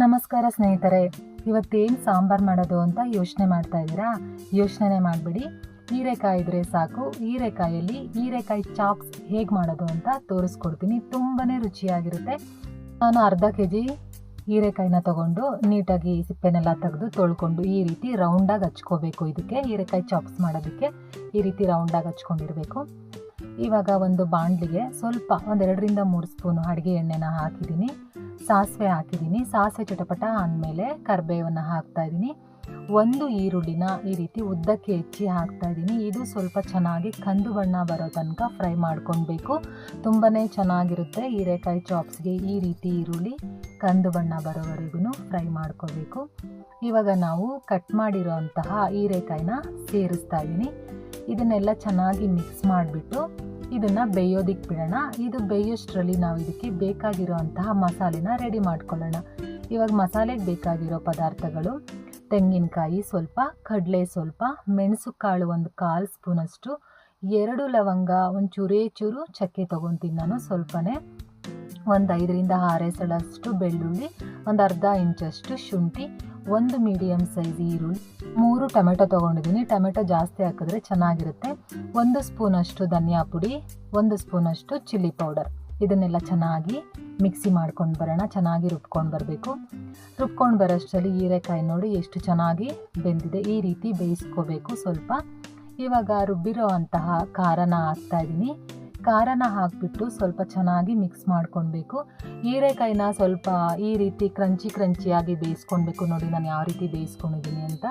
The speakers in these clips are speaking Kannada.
ನಮಸ್ಕಾರ ಸ್ನೇಹಿತರೆ, ಇವತ್ತೇನು ಸಾಂಬಾರು ಮಾಡೋದು ಅಂತ ಯೋಚನೆ ಮಾಡ್ತಾ ಇದ್ದೀರಾ? ಯೋಚನೆ ಮಾಡಿಬಿಡಿ, ಹೀರೆಕಾಯಿ ಇದ್ರೆ ಸಾಕು. ಹೀರೆಕಾಯಲ್ಲಿ ಹೀರೆಕಾಯಿ ಚಾಪ್ಸ್ ಹೇಗೆ ಮಾಡೋದು ಅಂತ ತೋರಿಸ್ಕೊಡ್ತೀನಿ. ತುಂಬಾ ರುಚಿಯಾಗಿರುತ್ತೆ. ನಾನು ಅರ್ಧ kg ಹೀರೆಕಾಯಿನ ತಗೊಂಡು ನೀಟಾಗಿ ಸಿಪ್ಪೆನೆಲ್ಲ ತೆಗೆದು ತೊಳ್ಕೊಂಡು ಈ ರೀತಿ ರೌಂಡಾಗಿ ಹಚ್ಕೋಬೇಕು. ಇದಕ್ಕೆ ಹೀರೆಕಾಯಿ ಚಾಪ್ಸ್ ಮಾಡೋದಕ್ಕೆ ಈ ರೀತಿ ರೌಂಡಾಗಿ ಹಚ್ಕೊಂಡಿರಬೇಕು. ಇವಾಗ ಒಂದು ಬಾಣಲಿಗೆ ಸ್ವಲ್ಪ 1-2ರಿಂದ 3 ಸ್ಪೂನು ಅಡುಗೆ ಎಣ್ಣೆನ ಹಾಕಿದ್ದೀನಿ. ಸಾಸಿವೆ ಹಾಕಿದ್ದೀನಿ. ಸಾಸಿವೆ ಚಟಪಟ ಅಂದಮೇಲೆ ಕರಿಬೇವನ್ನು ಹಾಕ್ತಾಯಿದ್ದೀನಿ. ಒಂದು ಈರುಳ್ಳಿನ ಈ ರೀತಿ ಉದ್ದಕ್ಕೆ ಹೆಚ್ಚಿ ಹಾಕ್ತಾಯಿದ್ದೀನಿ. ಇದು ಸ್ವಲ್ಪ ಚೆನ್ನಾಗಿ ಕಂದು ಬಣ್ಣ ಬರೋ ತನಕ ಫ್ರೈ ಮಾಡ್ಕೊಳ್ಬೇಕು. ತುಂಬಾ ಚೆನ್ನಾಗಿರುತ್ತೆ ಹೀರೆಕಾಯಿ ಚಾಪ್ಸ್ಗೆ. ಈ ರೀತಿ ಈರುಳ್ಳಿ ಕಂದು ಬಣ್ಣ ಬರೋವರೆಗೂ ಫ್ರೈ ಮಾಡ್ಕೋಬೇಕು. ಇವಾಗ ನಾವು ಕಟ್ ಮಾಡಿರೋ ಅಂತಹ ಹೀರೆಕಾಯಿನ ಸೇರಿಸ್ತಾ ಇದ್ದೀನಿ. ಇದನ್ನೆಲ್ಲ ಚೆನ್ನಾಗಿ ಮಿಕ್ಸ್ ಮಾಡಿಬಿಟ್ಟು ಇದನ್ನು ಬೇಯೋದಕ್ಕೆ ಬಿಡೋಣ. ಇದು ಬೇಯೋಷ್ಟರಲ್ಲಿ ನಾವು ಇದಕ್ಕೆ ಬೇಕಾಗಿರೋ ಅಂತಹ ಮಸಾಲೆನ ರೆಡಿ ಮಾಡ್ಕೊಳ್ಳೋಣ. ಇವಾಗ ಮಸಾಲೆಗೆ ಬೇಕಾಗಿರೋ ಪದಾರ್ಥಗಳು: ತೆಂಗಿನಕಾಯಿ ಸ್ವಲ್ಪ, ಕಡಲೆ ಸ್ವಲ್ಪ, ಮೆಣಸು ಕಾಳು 1/4 ಸ್ಪೂನಷ್ಟು, 2 ಲವಂಗ, ಚೂರು ಚಕ್ಕೆ ತೊಗೊತೀನಿ ನಾನು ಸ್ವಲ್ಪನೇ, 5ರಿಂದ 6 ಎಸಳಷ್ಟು ಬೆಳ್ಳುಳ್ಳಿ, ಅರ್ಧ ಇಂಚಷ್ಟು ಶುಂಠಿ, 1 ಮೀಡಿಯಮ್ ಸೈಜ್ ಈರುಳ್ಳಿ, 3 ಟೊಮೆಟೊ ತೊಗೊಂಡಿದ್ದೀನಿ. ಟೊಮೆಟೊ ಜಾಸ್ತಿ ಹಾಕಿದ್ರೆ ಚೆನ್ನಾಗಿರುತ್ತೆ. 1 ಸ್ಪೂನಷ್ಟು ಧನಿಯಾ ಪುಡಿ, 1 ಸ್ಪೂನಷ್ಟು ಚಿಲ್ಲಿ ಪೌಡರ್. ಇದನ್ನೆಲ್ಲ ಚೆನ್ನಾಗಿ ಮಿಕ್ಸಿ ಮಾಡ್ಕೊಂಡು ಬರೋಣ. ಚೆನ್ನಾಗಿ ರುಬ್ಕೊಂಡು ಬರಬೇಕು. ರುಬ್ಕೊಂಡು ಬರೋಷ್ಟರಲ್ಲಿ ಹೀರೆಕಾಯಿ ನೋಡಿ ಎಷ್ಟು ಚೆನ್ನಾಗಿ ಬೆಂದಿದೆ. ಈ ರೀತಿ ಬೇಯಿಸ್ಕೋಬೇಕು ಸ್ವಲ್ಪ. ಇವಾಗ ರುಬ್ಬಿರೋ ಅಂತಹ ಖಾರನ ಹಾಕ್ತಾಯಿದ್ದೀನಿ. ಖಾರನ ಹಾಕಿಬಿಟ್ಟು ಸ್ವಲ್ಪ ಚೆನ್ನಾಗಿ ಮಿಕ್ಸ್ ಮಾಡ್ಕೊಳ್ಬೇಕು. ಹೀರೆಕಾಯಿನ ಸ್ವಲ್ಪ ಈ ರೀತಿ ಕ್ರಂಚಿಯಾಗಿ ಬೇಯಿಸ್ಕೊಳ್ಬೇಕು. ನೋಡಿ ನಾನು ಯಾವ ರೀತಿ ಬೇಯಿಸ್ಕೊಂಡಿದ್ದೀನಿ ಅಂತ.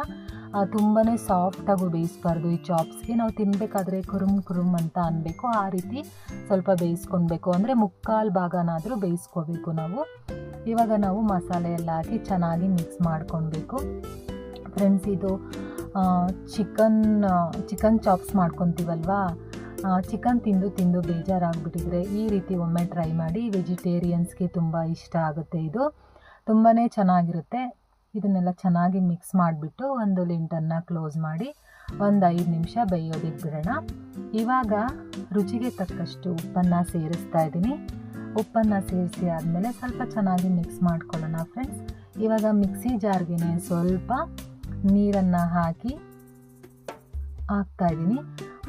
ತುಂಬಾ ಸಾಫ್ಟಾಗೂ ಬೇಯಿಸ್ಬಾರ್ದು. ಈ ಚಾಪ್ಸ್ಗೆ ನಾವು ತಿನ್ನಬೇಕಾದ್ರೆ ಕುರುಮ್ ಅಂತ ಅನ್ನಬೇಕು. ಆ ರೀತಿ ಸ್ವಲ್ಪ ಬೇಯಿಸ್ಕೊಳ್ಬೇಕು. ಅಂದರೆ 3/4 ಭಾಗನಾದರೂ ಬೇಯಿಸ್ಕೋಬೇಕು ನಾವು. ಇವಾಗ ನಾವು ಮಸಾಲೆ ಎಲ್ಲ ಹಾಕಿ ಚೆನ್ನಾಗಿ ಮಿಕ್ಸ್ ಮಾಡ್ಕೊಳ್ಬೇಕು. ಫ್ರೆಂಡ್ಸ್, ಇದು ಚಿಕನ್ ಚಾಪ್ಸ್ ಮಾಡ್ಕೊತೀವಲ್ವಾ, ಚಿಕನ್ ತಿಂದು ಬೇಜಾರಾಗ್ಬಿಟ್ಟಿದ್ರೆ ಈ ರೀತಿ ಒಮ್ಮೆ ಟ್ರೈ ಮಾಡಿ. ವೆಜಿಟೇರಿಯನ್ಸ್ಗೆ ತುಂಬ ಇಷ್ಟ ಆಗುತ್ತೆ. ಇದು ತುಂಬಾ ಚೆನ್ನಾಗಿರುತ್ತೆ. ಇದನ್ನೆಲ್ಲ ಚೆನ್ನಾಗಿ ಮಿಕ್ಸ್ ಮಾಡಿಬಿಟ್ಟು ಒಂದು ಲಿಂಟನ್ನು ಕ್ಲೋಸ್ ಮಾಡಿ 5 ನಿಮಿಷ ಬೇಯೋದಕ್ಕೆ ಬಿಡೋಣ. ಇವಾಗ ರುಚಿಗೆ ತಕ್ಕಷ್ಟು ಉಪ್ಪನ್ನು ಸೇರಿಸ್ತಾ ಇದ್ದೀನಿ. ಉಪ್ಪನ್ನು ಸೇರಿಸಿ ಆದಮೇಲೆ ಸ್ವಲ್ಪ ಚೆನ್ನಾಗಿ ಮಿಕ್ಸ್ ಮಾಡ್ಕೊಳ್ಳೋಣ ಫ್ರೆಂಡ್ಸ್. ಇವಾಗ ಮಿಕ್ಸಿ ಜಾರ್ಗೆ ಸ್ವಲ್ಪ ನೀರನ್ನು ಹಾಕ್ತಾಯಿದ್ದೀನಿ.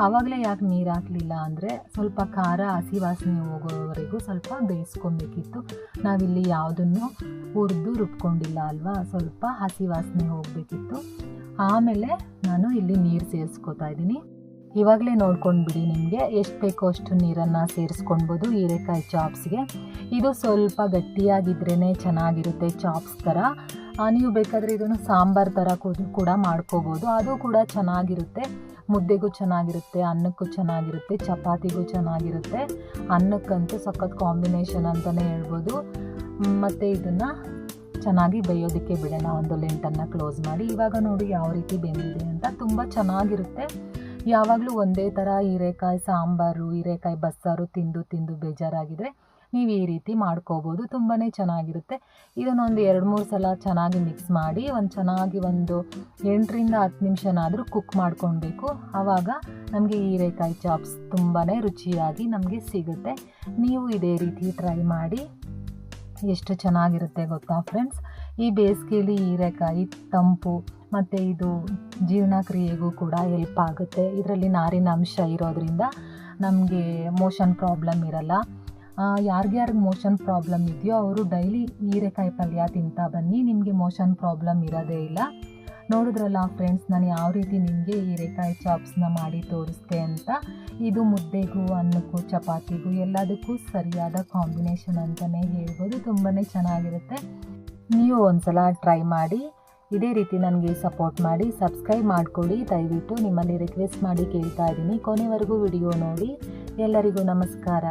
ಆವಾಗಲೇ ಯಾಕೆ ನೀರು ಹಾಕಲಿಲ್ಲ ಅಂದರೆ ಸ್ವಲ್ಪ ಖಾರ ಹಸಿ ವಾಸನೆ ಹೋಗೋವರೆಗೂ ಸ್ವಲ್ಪ ಬೇಯಿಸ್ಕೊಬೇಕಿತ್ತು. ನಾವಿಲ್ಲಿ ಯಾವುದನ್ನು ಹುರಿದು ರುಬ್ಕೊಂಡಿಲ್ಲ ಅಲ್ವಾ, ಸ್ವಲ್ಪ ಹಸಿ ವಾಸನೆ ಹೋಗಬೇಕಿತ್ತು. ಆಮೇಲೆ ನಾನು ಇಲ್ಲಿ ನೀರು ಸೇರಿಸ್ಕೊತಾ ಇದ್ದೀನಿ. ಇವಾಗಲೇ ನೋಡ್ಕೊಂಡು ಬಿಡಿ, ನಿಮಗೆ ಎಷ್ಟು ಬೇಕೋ ಅಷ್ಟು ನೀರನ್ನು ಸೇರಿಸ್ಕೊಳ್ಬೋದು ಹೀರೆಕಾಯಿ ಚಾಪ್ಸ್ಗೆ. ಇದು ಸ್ವಲ್ಪ ಗಟ್ಟಿಯಾಗಿದ್ರೇ ಚೆನ್ನಾಗಿರುತ್ತೆ ಚಾಪ್ಸ್ ಥರ. ನೀವು ಬೇಕಾದರೆ ಇದನ್ನು ಸಾಂಬಾರು ಥರ ಕೂಡ ಮಾಡ್ಕೋಬೋದು. ಅದು ಕೂಡ ಚೆನ್ನಾಗಿರುತ್ತೆ. ಮುದ್ದೆಗೂ ಚೆನ್ನಾಗಿರುತ್ತೆ, ಅನ್ನಕ್ಕೂ ಚೆನ್ನಾಗಿರುತ್ತೆ, ಚಪಾತಿಗೂ ಚೆನ್ನಾಗಿರುತ್ತೆ. ಅನ್ನಕ್ಕಂತೂ ಸಖತ್ ಕಾಂಬಿನೇಷನ್ ಅಂತಲೇ ಹೇಳ್ಬೋದು. ಮತ್ತು ಇದನ್ನು ಚೆನ್ನಾಗಿ ಬೇಯೋದಕ್ಕೆ ಬಿಡೋಣ. ಒಂದು ಲಿಂಟನ್ನು ಕ್ಲೋಸ್ ಮಾಡಿ. ಇವಾಗ ನೋಡಿ ಯಾವ ರೀತಿ ಬೆಂದಿದೆ ಅಂತ. ತುಂಬ ಚೆನ್ನಾಗಿರುತ್ತೆ. ಯಾವಾಗಲೂ ಒಂದೇ ಥರ ಹೀರೆಕಾಯಿ ಸಾಂಬಾರು, ಹೀರೆಕಾಯಿ ಬಸ್ಸಾರು ತಿಂದು ಬೇಜಾರಾಗಿದ್ದರೆ ನೀವು ಈ ರೀತಿ ಮಾಡ್ಕೋಬೋದು. ತುಂಬಾ ಚೆನ್ನಾಗಿರುತ್ತೆ. ಇದನ್ನೊಂದು 2-3 ಸಲ ಚೆನ್ನಾಗಿ ಮಿಕ್ಸ್ ಮಾಡಿ ಚೆನ್ನಾಗಿ 8ರಿಂದ 10 ನಿಮಿಷನಾದರೂ ಕುಕ್ ಮಾಡ್ಕೊಳ್ಬೇಕು. ಆವಾಗ ನಮಗೆ ಹೀರೆಕಾಯಿ ಚಾಪ್ಸ್ ತುಂಬಾ ರುಚಿಯಾಗಿ ನಮಗೆ ಸಿಗುತ್ತೆ. ನೀವು ಇದೇ ರೀತಿ ಟ್ರೈ ಮಾಡಿ. ಎಷ್ಟು ಚೆನ್ನಾಗಿರುತ್ತೆ ಗೊತ್ತಾ ಫ್ರೆಂಡ್ಸ್. ಈ ಬೇಸಿಗೆಯಲ್ಲಿ ಹೀರೆಕಾಯಿ ತಂಪು ಮತ್ತು ಇದು ಜೀರ್ಣಕ್ರಿಯೆಗೂ ಕೂಡ ಹೆಲ್ಪ್ ಆಗುತ್ತೆ. ಇದರಲ್ಲಿ ನಾರಿನ ಅಂಶ ಇರೋದ್ರಿಂದ ನಮಗೆ ಮೋಷನ್ ಪ್ರಾಬ್ಲಮ್ ಇರಲ್ಲ. ಯಾರ್ಯಾರಿಗೆ ಮೋಷನ್ ಪ್ರಾಬ್ಲಮ್ ಇದೆಯೋ ಅವರು ಡೈಲಿ ಹೀರೆಕಾಯಿ ಪಲ್ಯ ತಿಂತಾ ಬನ್ನಿ. ನಿಮಗೆ ಮೋಷನ್ ಪ್ರಾಬ್ಲಮ್ ಇರೋದೇ ಇಲ್ಲ. ನೋಡಿದ್ರಲ್ಲ ಫ್ರೆಂಡ್ಸ್, ನಾನು ಯಾವ ರೀತಿ ನಿಮಗೆ ಹೀರೆಕಾಯಿ ಚಾಪ್ಸ್ನ ಮಾಡಿ ತೋರಿಸ್ದೆ ಅಂತ. ಇದು ಮುದ್ದೆಗೂ, ಅನ್ನಕ್ಕೂ, ಚಪಾತಿಗೂ ಎಲ್ಲದಕ್ಕೂ ಸರಿಯಾದ ಕಾಂಬಿನೇಷನ್ ಅಂತಲೇ ಹೇಳ್ಬೋದು. ತುಂಬಾ ಚೆನ್ನಾಗಿರುತ್ತೆ. ನೀವು ಒಂದ್ಸಲ ಟ್ರೈ ಮಾಡಿ. ಇದೇ ರೀತಿ ನನಗೆ ಸಪೋರ್ಟ್ ಮಾಡಿ, ಸಬ್ಸ್ಕ್ರೈಬ್ ಮಾಡಿಕೊಡಿ ದಯವಿಟ್ಟು. ನಿಮ್ಮಲ್ಲಿ ರಿಕ್ವೆಸ್ಟ್ ಮಾಡಿ ಕೇಳ್ತಾ ಇದ್ದೀನಿ. ಕೊನೆವರೆಗೂ ವಿಡಿಯೋ ನೋಡಿ. ಎಲ್ಲರಿಗೂ ನಮಸ್ಕಾರ.